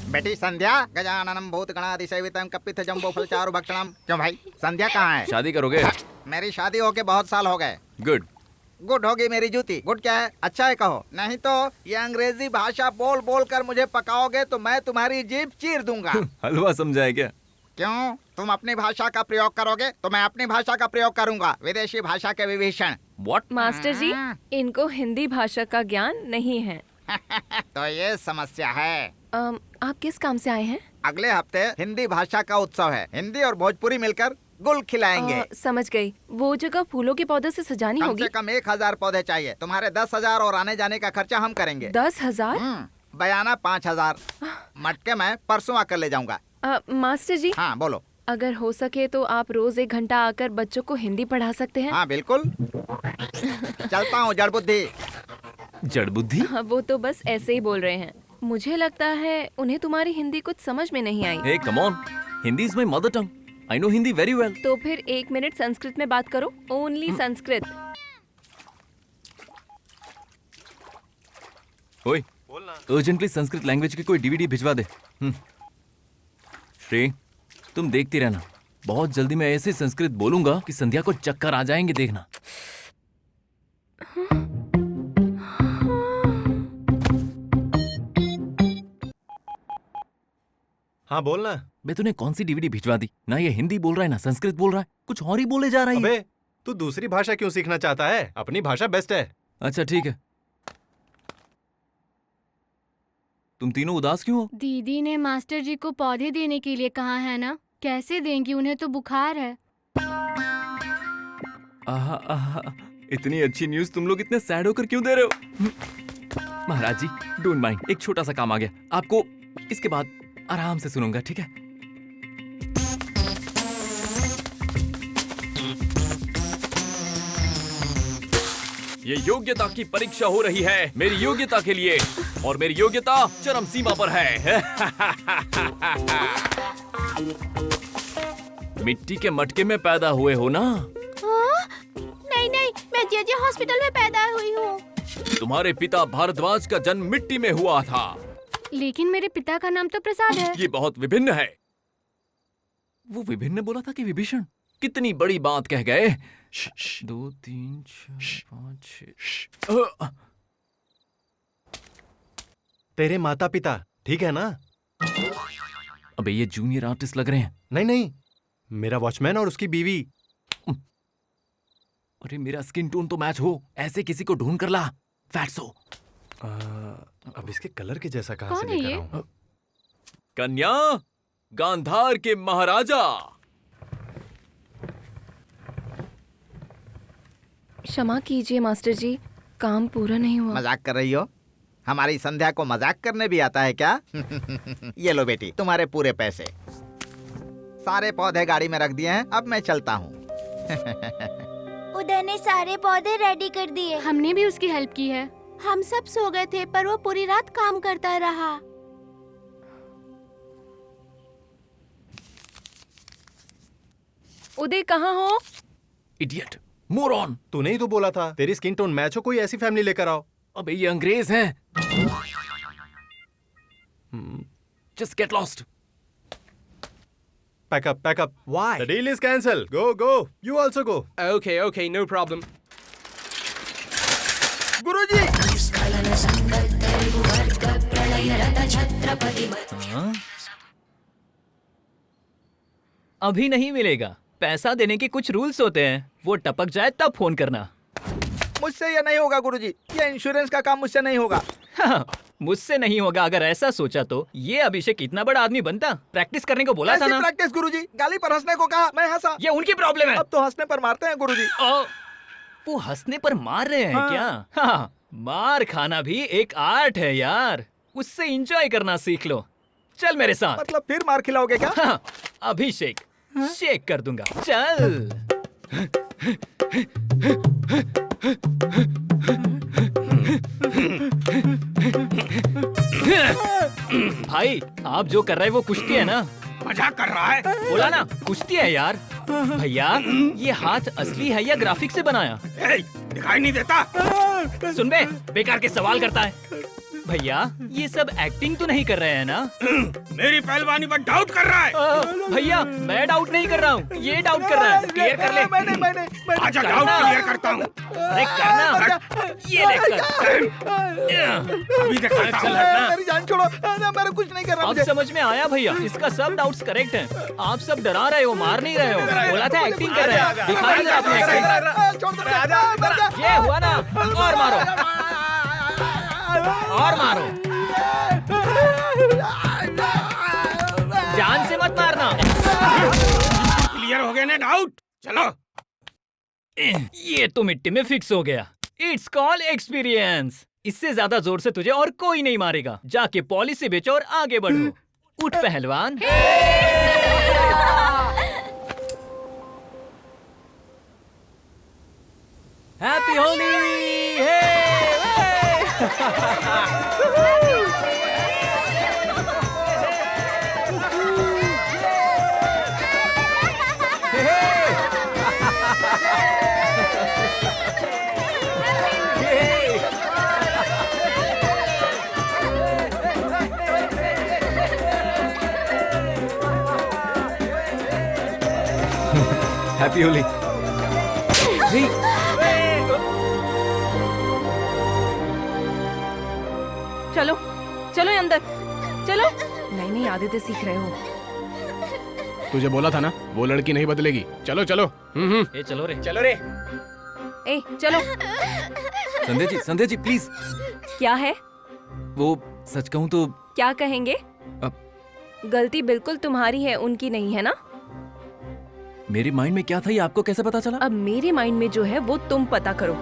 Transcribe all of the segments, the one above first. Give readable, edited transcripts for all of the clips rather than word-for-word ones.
बेटी संध्या, गजाननम भूतगणाधिसेवितम कपित्थ जम्बो फलचारु भक्षणम। क्यों भाई, संध्या कहाँ है? शादी करोगे? मेरी शादी होके बहुत साल हो गए। गुड। गुड होगी मेरी जूती। गुड क्या है? अच्छा है कहो, नहीं तो ये अंग्रेजी भाषा बोल बोल कर मुझे पकाओगे तो मैं तुम्हारी जीभ चीर दूंगा। हलवा समझाए क्या? क्यों, तुम अपनी भाषा का प्रयोग करोगे तो मैं अपनी भाषा का प्रयोग करूंगा। विदेशी भाषा के विभीषण। What? मास्टर जी, इनको हिंदी भाषा का ज्ञान नहीं है। तो ये समस्या है। आप किस काम से आए हैं? अगले हफ्ते हिंदी भाषा का उत्सव है। हिंदी और भोजपुरी मिलकर गुल खिलाएंगे। समझ गई। वो जगह फूलों के पौधों से सजानी कम होगी। से कम 1000 पौधे चाहिए। तुम्हारे 10,000 और आने जाने का खर्चा हम करेंगे। 10,000? बयाना 5,000। मटके मैं परसों आकर ले जाऊंगा। मास्टर जी, हाँ बोलो। अगर हो सके तो आप रोज 1 घंटा आकर बच्चों को हिंदी पढ़ा सकते हैं। हाँ बिल्कुल। चलता हूँ जड़ बुद्धि। जड़ बुद्धि? हाँ, वो तो बस ऐसे ही बोल रहे हैं। मुझे लगता है उन्हें तुम्हारी हिंदी कुछ समझ में नहीं आई। Hey, come on. Hindi is my mother tongue. I know Hindi very well. तो फिर 1 मिनट संस्कृत में बात करो। ओनली संस्कृत। ओए, अर्जेंटली संस्कृत लैंग्वेज की कोई डीवीडी भिजवा दे। श्री, तुम देखती रहना। बहुत जल्दी मैं ऐसे संस्कृत बोलूंगा कि संध्या को चक्कर आ जाएंगे, देखना। हाँ बोलना। मैं तूने कौन सी डीवीडी भिजवा दी? ना ये हिंदी बोल रहा है ना संस्कृत बोल रहा है, कुछ और ही बोले जा रहा है। अबे, तू दूसरी भाषा क्यों सीखना चाहता है? अपनी भाषा बेस्ट है। अच्छा ठीक है। तुम तीनों उदास क्यों हो? दीदी ने मास्टर जी को पौधे देने के लिए कहा है ना। कैसे देंगी? उन्हें तो बुखार है। आहा, आहा, इतनी अच्छी न्यूज़ तुम लोग इतने सैड होकर क्यों दे रहे हो? महाराज जी, डोंट माइंड, एक छोटा सा काम आ गया। आपको इसके बाद आराम से सुनूंगा, ठीक है? ये योग्यता की परीक्षा हो रही है मेरी योग्यता के लिए, और मेरी योग्यता चरम सीमा पर है। मिट्टी के मटके में पैदा हुए हो ना? नहीं नहीं, मैं जेजे हॉस्पिटल में पैदा हुई हूँ। तुम्हारे पिता भारद्वाज का जन्म मिट्टी में हुआ था। लेकिन मेरे पिता का नाम तो प्रसाद है। ये बहुत विभिन्न है। वो विभिन्न बोला था कि विभीषण? कितनी बड़ी बात कह गए। 2 3 4 5 6। तेरे माता पिता ठीक है ना? अबे ये जूनियर आर्टिस्ट लग रहे हैं। नहीं नहीं, मेरा वॉचमैन और उसकी बीवी। अरे मेरा स्किन टोन तो मैच हो, ऐसे किसी को ढूंढ कर ला। फैट्सो। अब इसके कलर के जैसा कहाँ कौन से है लेकर ये? आऊं? कन्या, गांधार के महाराजा। क्षमा कीजिए मास्टर जी, काम पूरा नहीं हुआ। मजाक कर रही हो? हमारी संध्या को मजाक करने भी आता है क्या? ये लो बेटी, तुम्हारे पूरे पैसे। सारे पौधे गाड़ी में रख दिए हैं, अब मैं चलता हूँ। उदय ने सारे पौधे रेडी कर दिए। हमने भी उसकी हेल्प की है। हम सब सो गए थे पर वो पूरी रात काम करता रहा। उदय कहाँ हो? Idiot, moron. तूने ही तो बोला था तेरी स्किन टोन मैच हो, कोई ऐसी फैमिली लेकर आओ। अबे ये अंग्रेज हैं। Just get lost. Pack up, pack up. Why? The deal is cancelled. Go, go. You also go. Okay, okay, no problem. गुरुजी! अभी नहीं मिलेगा। पैसा देने के कुछ रूल्स होते हैं, वो टपक जाए तब फोन करना। मुझसे ये नहीं होगा गुरुजी, ये इंश्योरेंस का काम मुझसे नहीं होगा। हाँ, मुझसे नहीं होगा। अगर ऐसा सोचा तो ये अभिषेक इतना बड़ा आदमी बनता। प्रैक्टिस करने को बोला था ऐसी ना। प्रैक्टिस गुरुजी, गाली पर हंसने को कहा, मैं हंसा। ये उनकी प्रॉब्लम है। अब तो हंसने पर मारते हैं गुरुजी। वो हंसने पर मार रहे हैं हाँ। क्या? हाँ, मार खाना भी एक आर्ट है यार, उससे एंजॉय करना सीख लो। चल मेरे साथ। मतलब फिर मार खिलाओगे क्या? हाँ, अभिषेक शेक कर दूंगा, चल। भाई, आप जो कर रहे हैं वो कुश्ती है ना? मजाक कर रहा है? बोला ना, कुश्ती है यार। भैया, ये हाथ असली है या ग्राफिक से बनाया? दिखाई नहीं देता? सुन बे, बेकार के सवाल करता है। भैया ये सब एक्टिंग तो नहीं कर रहे हैं ना? मेरी पहलवानी पर डाउट कर रहा है। भैया मैं डाउट नहीं कर रहा हूँ, ये डाउट कर रहा है। क्लियर कर ले। आजा डाउट क्लियर करता हूँ। अरे करना, ये ले कर। अभी दिखाता हूँ। मेरी जान छोड़ो, मेरा कुछ नहीं कर रहा अब मुझे। समझ में आया भैया, इसका सब डाउट्स करेक्ट हैं। आप सब डरा रहे हो, मार नहीं रहे हो। बोला था एक्टिंग कर रहे हैं, दिखाई दे अपनी एक्टिंग। छोड़ दो, ये हुआ ना, और मारो और मारो, जान से मत मारना। क्लियर हो गया ना डाउट? चलो। ये तो मिट्टी में फिक्स हो गया। It's call experience. इससे ज्यादा जोर से तुझे और कोई नहीं मारेगा। जाके पॉलिसी बेचो और आगे बढ़ो। उठ पहलवान। हैप्पी होली। हैप्पी होली। चलो चलो अंदर चलो। नई नई आदतें सीख रहे हो। तुझे बोला था ना वो लड़की नहीं बदलेगी। चलो चलो। ए चलो रे। चलो रे। ए चलो। संध्या जी प्लीज। क्या है? वो सच कहूँ तो क्या कहेंगे? अब- गलती बिल्कुल तुम्हारी है, उनकी नहीं है ना? मेरे माइंड में क्या था ये आपको कैसे पता चला? अब मेरे माइंड में जो है वो तुम पता करो।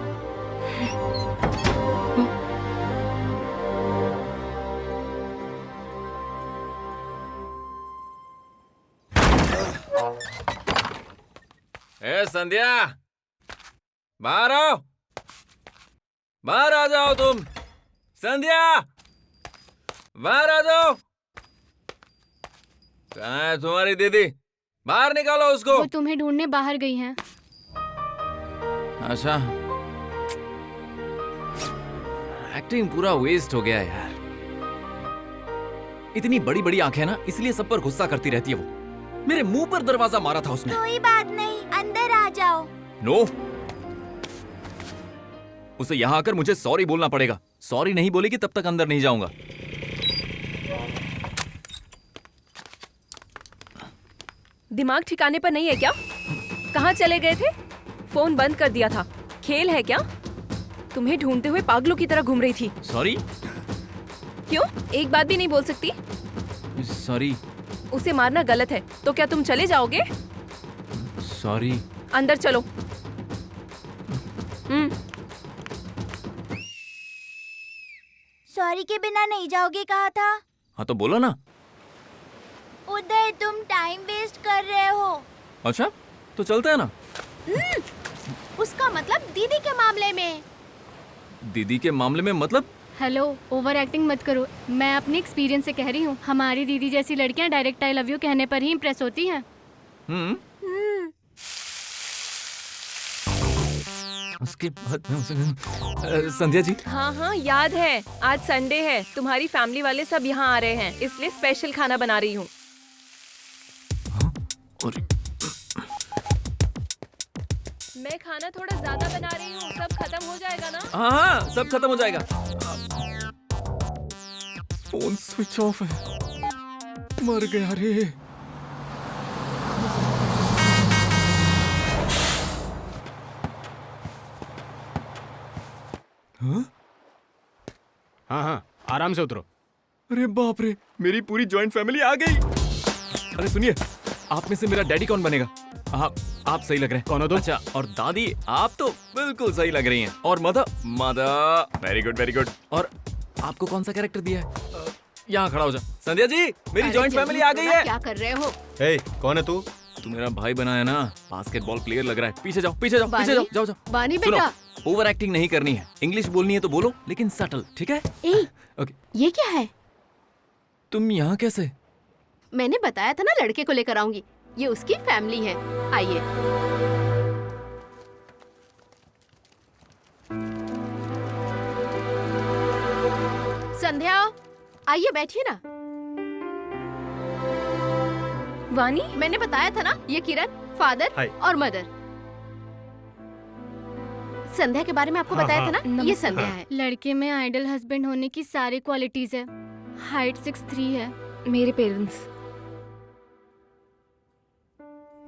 ए संध्या, बाहर आओ, बाहर आ जाओ तुम। संध्या, बाहर आ जाओ। कहाँ है तुम्हारी दीदी? बाहर निकालो उसको। वो तुम्हें ढूंढने बाहर गई हैं। अच्छा, एक्टिंग पूरा वेस्ट हो गया यार। इतनी बड़ी बड़ी आंखें ना, इसलिए सब पर गुस्सा करती रहती है वो। मेरे मुंह पर दरवाजा मारा था उसने। कोई बात नहीं, अंदर आ जाओ। नो, उसे यहां आकर मुझे सॉरी बोलना पड़ेगा। सॉरी नहीं बोलेगी तब तक अंदर नहीं जाऊंगा। दिमाग ठिकाने पर नहीं है क्या? कहाँ चले गए थे? फोन बंद कर दिया था। खेल है क्या? तुम्हें ढूंढते हुए पागलों की तरह घूम रही थी। सॉरी। क्यों? एक बात भी नहीं बोल सकती? सॉरी। उसे मारना गलत है, तो क्या तुम चले जाओगे? सॉरी। अंदर चलो। सॉरी के बिना नहीं जाओगे कहा था। हाँ तो बोलो ना। उदय तुम टाइम वेस्ट कर रहे हो। अच्छा, तो चलते हैं ना। उसका मतलब दीदी के मामले में। दीदी के मामले में मतलब? हेलो, ओवर एक्टिंग मत करो। मैं अपने एक्सपीरियंस से कह रही हूँ। हमारी दीदी जैसी लड़कियाँ डायरेक्ट आई लव यू कहने पर ही इम्प्रेस होती हैं। उसके बाद संध्या जी। हाँ हाँ याद है, आज संडे है। तुम्हारी फैमिली वाले सब यहाँ आ रहे हैं, इसलिए स्पेशल खाना बना रही हूँ। और मैं खाना थोड़ा ज्यादा बना रही हूँ, सब खत्म हो जाएगा ना? हाँ, सब खत्म हो जाएगा। फोन स्विच ऑफ है। मर गया रे। हाँ हाँ, आराम से उतरो। अरे बाप रे, मेरी पूरी जॉइंट फैमिली आ गई। अरे सुनिए, आप में से मेरा डैडी कौन बनेगा? आप सही लग रहे हैं। कौन हो तुम? अच्छा, और दादी आप तो बिल्कुल सही लग रही हैं। और mother very good very good. और आपको कौन सा कैरेक्टर दिया है? यहाँ खड़ा हो जा। संध्या जी, मेरी जॉइंट फैमिली आ गई है। क्या कर रहे हो? हे, कौन है तू? तू मेरा भाई बना है ना, बास्केटबॉल प्लेयर लग रहा है। पीछे जाओ पीछे जाओ पीछे जाओ जाओ जाओ। बानी सुनो, ओवर एक्टिंग नहीं करनी है। इंग्लिश बोलनी है तो बोलो, लेकिन सटल, ठीक है? ओके। ये क्या है? तुम यहाँ कैसे? मैंने बताया था ना लड़के को लेकर आऊंगी। ये उसकी फैमिली है। आइए। संध्या, आइए बैठिए ना। वानी, मैंने बताया था ना, ये किरण, फादर हाय। और मदर। संध्या के बारे में आपको हाँ, बताया हाँ। था ना, ये संध्या है। लड़के में आइडल हस्बैंड होने की सारी क्वालिटीज है। हाइट 6'3" है। मेरे पेरेंट्स।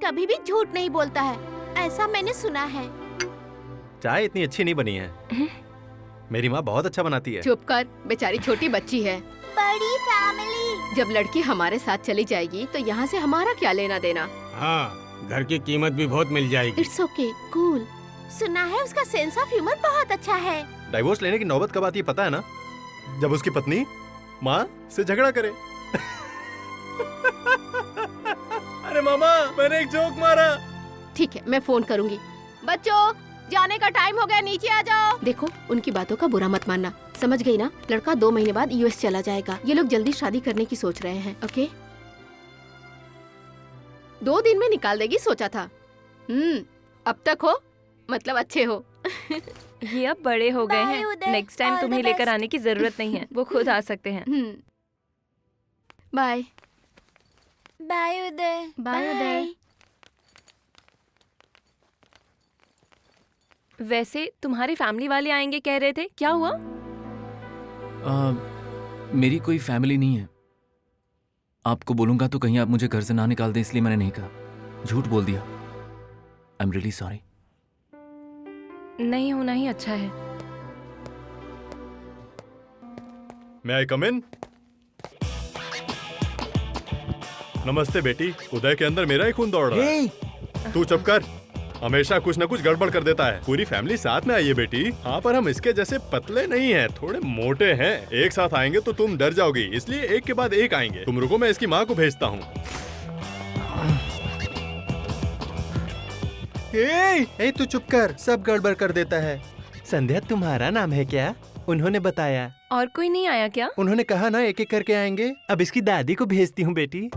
कभी भी झूठ नहीं बोलता है, ऐसा मैंने सुना है। चाय इतनी अच्छी नहीं बनी है। मेरी माँ बहुत अच्छा बनाती है। चुप कर, बेचारी छोटी बच्ची है। बड़ी फैमिली। जब लड़की हमारे साथ चली जाएगी तो यहाँ से हमारा क्या लेना देना। हाँ, घर की कीमत भी बहुत मिल जाएगी। It's okay, cool. सुना है उसका सेंस ऑफ ह्यूमर बहुत अच्छा है। डाइवोर्स लेने की नौबत कब आती है पता है ना? जब उसकी पत्नी माँ से झगड़ा करे। अरे मामा, मैंने एक जोक मारा। ठीक है, मैं फोन करूंगी। बच्चों, जाने का टाइम हो गया, नीचे आ जाओ। देखो, उनकी बातों का बुरा मत मानना, समझ गई ना? लड़का 2 महीने बाद यूएस चला जाएगा। ये लोग जल्दी शादी करने की सोच रहे हैं। ओके, 2 दिन में निकाल देगी सोचा था। अब तक हो, मतलब अच्छे हो। ये अब बड़े हो गए हैं, नेक्स्ट टाइम तुम्हें लेकर आने की जरूरत नहीं है, वो खुद आ सकते हैं। बाय बाय उदय। बाय उदय। वैसे तुम्हारे फैमिली वाले आएंगे कह रहे थे, क्या हुआ? मेरी कोई फैमिली नहीं है। आपको बोलूंगा तो कहीं आप मुझे घर से ना निकाल दें, इसलिए मैंने नहीं कहा। झूठ बोल दिया। I am really sorry. नहीं होना ही अच्छा है। May I come in? नमस्ते बेटी। उदय के अंदर मेरा ही खून दौड़ रहा है। तू चुप कर, हमेशा कुछ न कुछ गड़बड़ कर देता है। पूरी फैमिली साथ में आई है बेटी। हाँ, पर हम इसके जैसे पतले नहीं हैं, थोड़े मोटे हैं। एक साथ आएंगे तो तुम डर जाओगी, इसलिए एक के बाद एक आएंगे। तुम रुको, मैं इसकी माँ को भेजता हूँ। ए, तू चुप कर, सब गड़बड़ कर देता है। संध्या तुम्हारा नाम है क्या? उन्होंने बताया। और कोई नहीं आया क्या? उन्होंने कहा ना एक एक करके आएंगे। अब इसकी दादी को भेजती हूँ बेटी।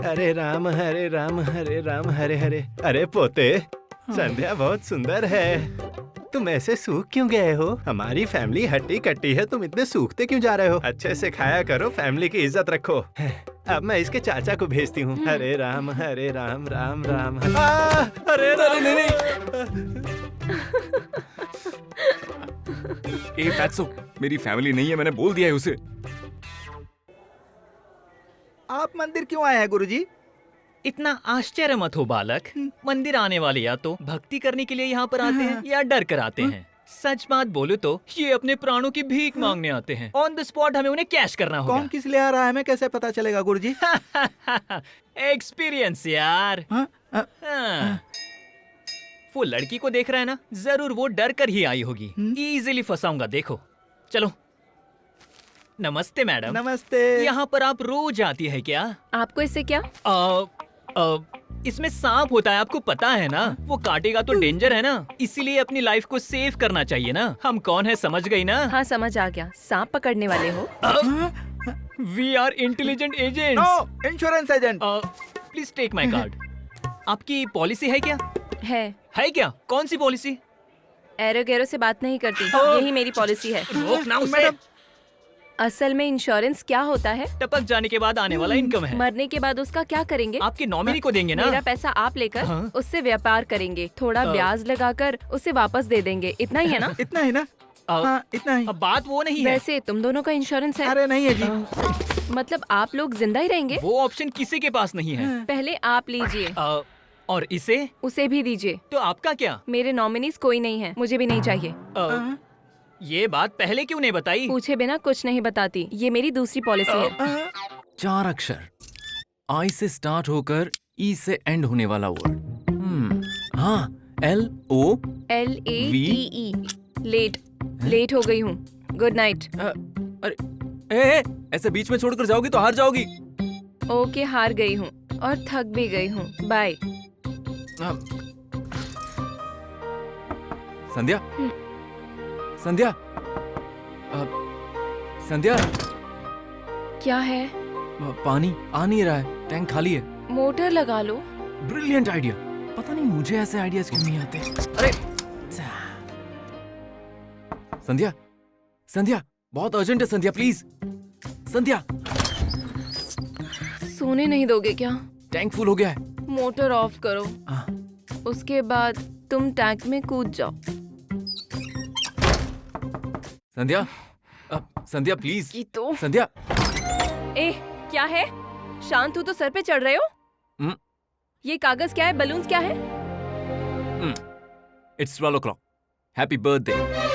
हरे राम हरे राम हरे राम हरे हरे। अरे पोते, संध्या बहुत सुंदर है। तुम ऐसे सूख क्यों गए हो? हमारी फैमिली हट्टी कट्टी है, तुम इतने सूखते क्यों जा रहे हो? अच्छे से खाया करो, फैमिली की इज्जत रखो। अब मैं इसके चाचा को भेजती हूँ। हरे राम राम राम। अरे नहीं। ए फैत्सो, मेरी फैमिली नहीं है, मैंने बोल दिया है उसे। आप मंदिर क्यों आए हैं गुरुजी? इतना आश्चर्य मत हो बालक। मंदिर आने वाले या तो भक्ति करने के लिए यहाँ पर आते हैं या डर कर आते हैं। सच बात बोलूं तो ये अपने प्राणों की भीख मांगने आते हैं। ऑन द स्पॉट हमें उन्हें कैश करना होगा। कौन किस लिए आ रहा है, हमें कैसे पता चलेगा गुरुजी? एक्सपीरियंस यार। हाँ। वो लड़की को देख रहा है ना, जरूर वो डर कर ही आई होगी। इजीली फंसाऊंगा, देखो। चलो। नमस्ते मैडम। नमस्ते। यहाँ पर आप रोज आती है क्या? आपको इससे क्या? इसमें सांप होता है, आपको पता है ना? वो काटेगा तो डेंजर है ना, इसीलिए अपनी लाइफ को सेव करना चाहिए ना। हम कौन है समझ गई ना? हाँ समझ आ गया, सांप पकड़ने वाले हो। We are intelligent agent. No, insurance agent. Please take my card. आपकी पॉलिसी है क्या? है क्या? कौन सी पॉलिसी? एरो गैरो से बात नहीं करती, यही मेरी पॉलिसी है। रोक ना उसे। असल में इंश्योरेंस क्या होता है? टपक जाने के बाद आने वाला इनकम है। मरने के बाद उसका क्या करेंगे? आपके नॉमिनी को देंगे ना। मेरा पैसा आप लेकर उससे व्यापार करेंगे, थोड़ा ब्याज लगाकर उसे वापस दे देंगे, इतना ही है ना? इतना ही ना? हाँ, इतना ही। अब बात वो नहीं है। वैसे तुम दोनों का इंश्योरेंस है? अरे नहीं है जी। मतलब आप लोग जिंदा ही रहेंगे? वो ऑप्शन किसी के पास नहीं है। पहले आप लीजिए। और इसे? उसे भी दीजिए। तो आपका क्या? मेरे नॉमिनीज कोई नहीं है, मुझे भी नहीं चाहिए। ये बात पहले क्यों नहीं बताई? पूछे बिना कुछ नहीं बताती, ये मेरी दूसरी पॉलिसी है। 4 अक्षर, आई से स्टार्ट होकर ई से एंड होने वाला वर्ड। हाँ, LOLATE। लेट हो गई हूँ, गुड नाइट। अरे ऐसे बीच में छोड़कर जाओगी तो हार जाओगी। ओके, हार गई हूँ और थक भी गई हूँ, बाय। संध्या, संध्या, संध्या। क्या है? पानी आ नहीं रहा है, टैंक खाली है। मोटर लगा लो। Brilliant idea. पता नहीं मुझे ऐसे आइडियाज क्यों नहीं आते। अरे संध्या, संध्या, बहुत अर्जेंट है संध्या, प्लीज। संध्या, सोने नहीं दोगे क्या? टैंक फुल हो गया है। मोटर ऑफ करो, हाँ। उसके बाद तुम टैंक में कूद जाओ। संध्या, संध्या प्लीज। की तो संध्या, ए, क्या है? शांत हो तो सर पे चढ़ रहे हो? ये कागज क्या है? बलून्स क्या है? It's 12 o'clock. Happy birthday.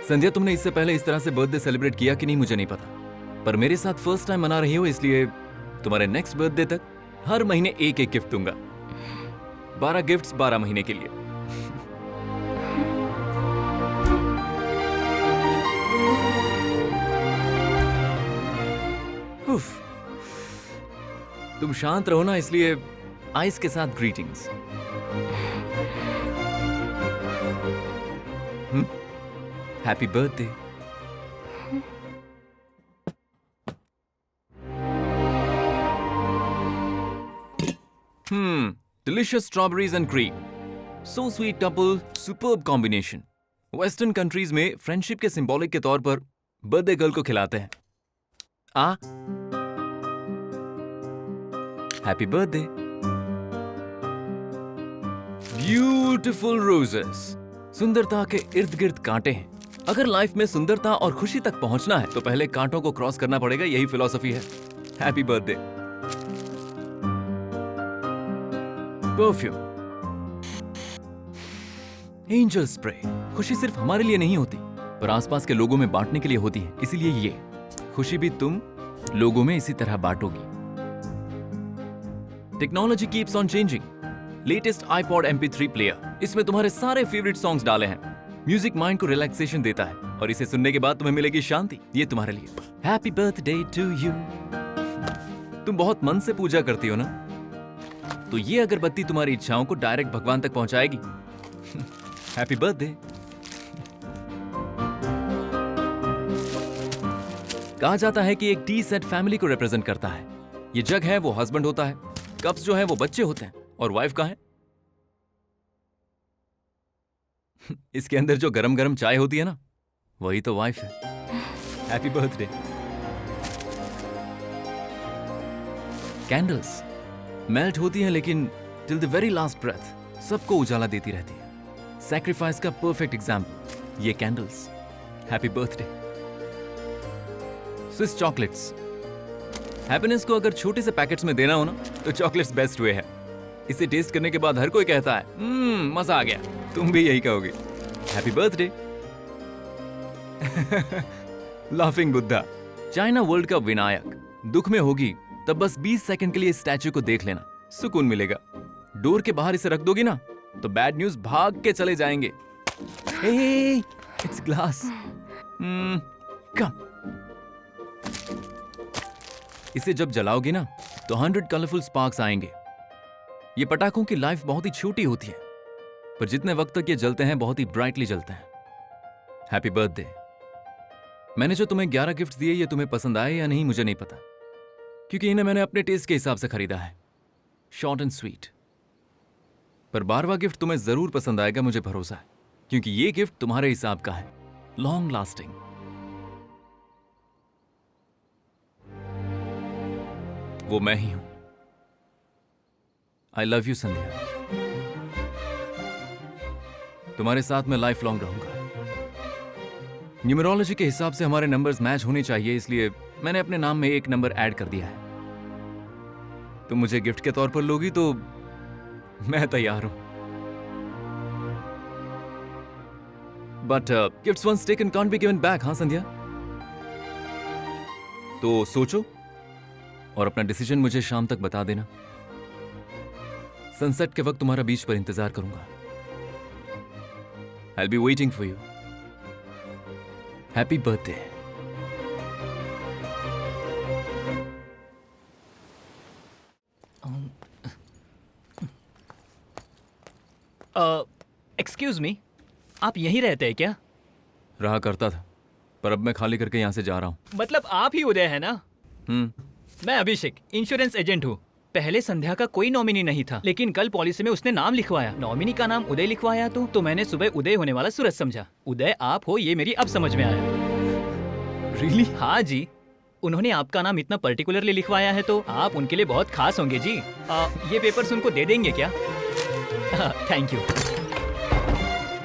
संध्या, तुमने इससे पहले इस तरह से बर्थडे सेलिब्रेट किया कि नहीं मुझे नहीं पता, पर मेरे साथ फर्स्ट टाइम मना रही हो, इसलिए तुम्हारे नेक्स्ट बर्थडे तक हर महीने एक एक गिफ्ट दूंगा। 12 गिफ्ट्स 12 महीने के लिए। उफ, तुम शांत रहो ना, इसलिए आइस के साथ greetings. Happy birthday. Delicious strawberries and cream. So sweet couple, superb combination. Western countries में फ्रेंडशिप के सिंबॉलिक के तौर पर बर्थडे गर्ल को खिलाते हैं। Happy birthday. Beautiful roses. सुंदरता के इर्द गिर्द कांटे हैं। अगर लाइफ में सुंदरता और खुशी तक पहुंचना है तो पहले कांटों को क्रॉस करना पड़ेगा, यही फिलॉसफी है। Happy birthday. Perfume, angel spray. खुशी सिर्फ हमारे लिए नहीं होती, पर आसपास के लोगों में बांटने के लिए होती है, इसीलिए ये खुशी भी तुम लोगों में इसी तरह बांटोगी। Technology keeps on changing. Latest iPod MP3 player, इसमें तुम्हारे सारे फेवरेट सॉन्ग्स डाले हैं। म्यूजिक माइंड को रिलैक्सेशन देता है और इसे सुनने के बाद तुम्हें मिलेगी शांति। ये तुम्हारे लिए। Happy birthday to you. तुम बहुत मन से पूजा करती हो ना, तो ये अगरबत्ती तुम्हारी इच्छाओं को डायरेक्ट भगवान तक पहुंचाएगी। Happy birthday. कहा जाता है कि एक टी सेट फैमिली को रिप्रेजेंट करता है। ये जग है वो हस्बैंड होता है, कप्स जो है वो बच्चे होते हैं, और वाइफ का है इसके अंदर जो गरम गरम चाय होती है ना, वही तो वाइफ है। Happy birthday. कैंडल्स मेल्ट होती हैं, लेकिन till the very last breath सबको उजाला देती रहती है। सैक्रिफाइस का परफेक्ट एग्जाम्पल ये candles. Happy birthday. Swiss chocolates. Happiness को अगर छोटे से पैकेट्स में देना हो ना, तो चॉकलेट्स बेस्ट वे है। इसे टेस्ट करने के बाद हर कोई कहता है मजा आ गया। तुम भी यही कहोगे। Happy birthday. Laughing Buddha. China world का विनायक। दुख में होगी तब बस 20 सेकंड के लिए स्टैच्यू को देख लेना, सुकून मिलेगा। डोर के बाहर इसे रख दोगी ना, तो बैड न्यूज भाग के चले जाएंगे। It's glass. कम। इसे जब जलाओगी ना, तो 100 कलरफुल स्पार्क्स आएंगे। ये पटाखों की लाइफ बहुत ही छोटी होती है, पर जितने वक्त तक ये जलते हैं बहुत ही ब्राइटली जलते हैं। Happy birthday. मैंने जो तुम्हें 11 गिफ्ट दिए, ये तुम्हें पसंद आए या नहीं मुझे नहीं पता, क्योंकि इन्हें मैंने अपने टेस्ट के हिसाब से खरीदा है। Short and sweet. पर 12वां गिफ्ट तुम्हें जरूर पसंद आएगा, मुझे भरोसा है, क्योंकि ये गिफ्ट तुम्हारे हिसाब का है। Long lasting. वो मैं ही हूं। आई लव यू संध्या। तुम्हारे साथ मैं लाइफ लॉन्ग रहूंगा। न्यूमरोलॉजी के हिसाब से हमारे नंबर्स मैच होने चाहिए, इसलिए मैंने अपने नाम में एक नंबर ऐड कर दिया है। तुम मुझे गिफ्ट के तौर पर लोगी तो मैं तैयार हूं। But gifts once taken can't be given back. हाँ संध्या, तो सोचो और अपना डिसीजन मुझे शाम तक बता देना। सनसेट के वक्त तुम्हारा बीच पर इंतजार करूंगा। I'll be waiting for you. Happy birthday. Excuse me, आप यहीं रहते हैं क्या? रहा करता था, पर अब मैं खाली करके यहाँ से जा रहा हूँ। मतलब आप ही उदय है ना? मैं अभिषेक, इंश्योरेंस एजेंट हूँ। पहले संध्या का कोई नॉमिनी नहीं था, लेकिन कल पॉलिसी में उसने नाम लिखवाया। नॉमिनी का नाम उदय लिखवाया तो मैंने सुबह उदय होने वाला सूरज समझा। उदय आप हो ये मेरी अब समझ में आया। रियली? हाँ जी, उन्होंने आपका नाम इतना पर्टिकुलरली लिखवाया है तो आप उनके लिए बहुत खास होंगे जी। ये पेपर्स उनको दे देंगे क्या? Thank you.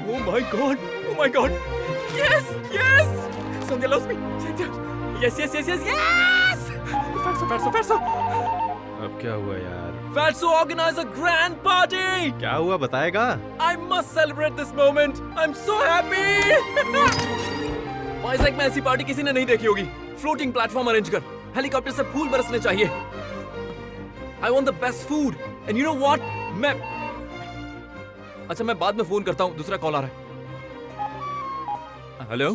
Oh my God! Oh my God! Yes! Yes! Sandhya loves me! Sandhya! Yes! Yes! Yes! Yes! Yes! Fatso! अब क्या हुआ यार? Fatso organize a grand party! क्या हुआ बताएगा? I must celebrate this moment! I'm so happy! Vizag में ऐसी party किसी ने नहीं देखी होगी। फ्लोटिंग प्लेटफॉर्म अरेंज कर, हेलीकॉप्टर से फूल बरसने चाहिए। I want the best food, and you know what? अच्छा मैं बाद में फोन करता हूँ, दूसरा कॉल आ रहा है। हेलो,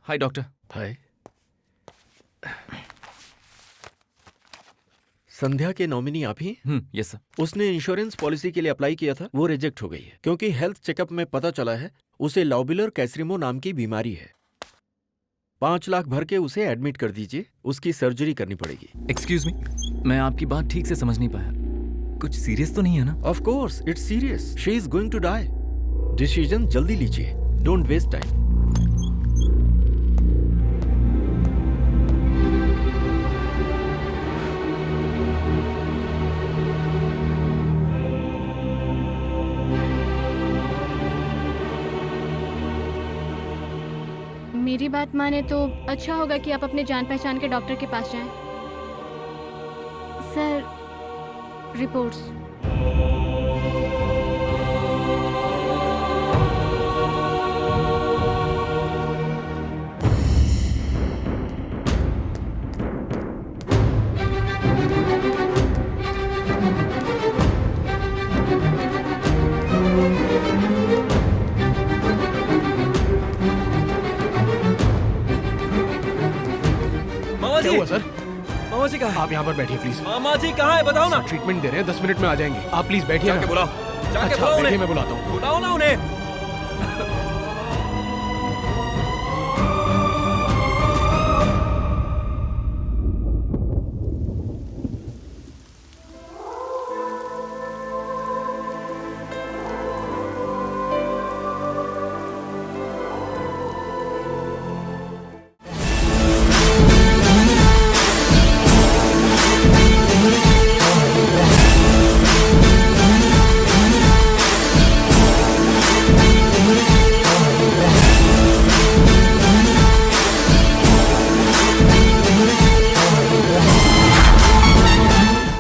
हाय डॉक्टर। हाय। संध्या के नॉमिनी आप ही? Yes sir. उसने इंश्योरेंस पॉलिसी के लिए अप्लाई किया था, वो रिजेक्ट हो गई है क्योंकि हेल्थ चेकअप में पता चला है उसे लॉब्यूलर कैसरिमो नाम की बीमारी है। 5 लाख भर के उसे एडमिट कर दीजिए, उसकी सर्जरी करनी पड़ेगी। एक्सक्यूज मी, मैं आपकी बात ठीक से समझ नहीं पाया। कुछ सीरियस तो नहीं है ना? Of course it's serious, she is going to die. Decision जल्दी लीजिए, डोंट वेस्ट टाइम। मेरी बात माने तो अच्छा होगा कि आप अपने जान पहचान के डॉक्टर के पास जाएं। Sir, reports. क्या हुआ सर? मामा जी कहाँ है? आप यहाँ पर बैठिए प्लीज। मामा जी कहाँ है? बताओ ना। ट्रीटमेंट दे रहे हैं, 10 मिनट में आ जाएंगे। आप प्लीज बैठिए जाके ना। बुलाओ, जाके अच्छा बुलाओ बैठिए, उन्हें। मैं बुलाता हूँ। बुलाओ ना उन्हें।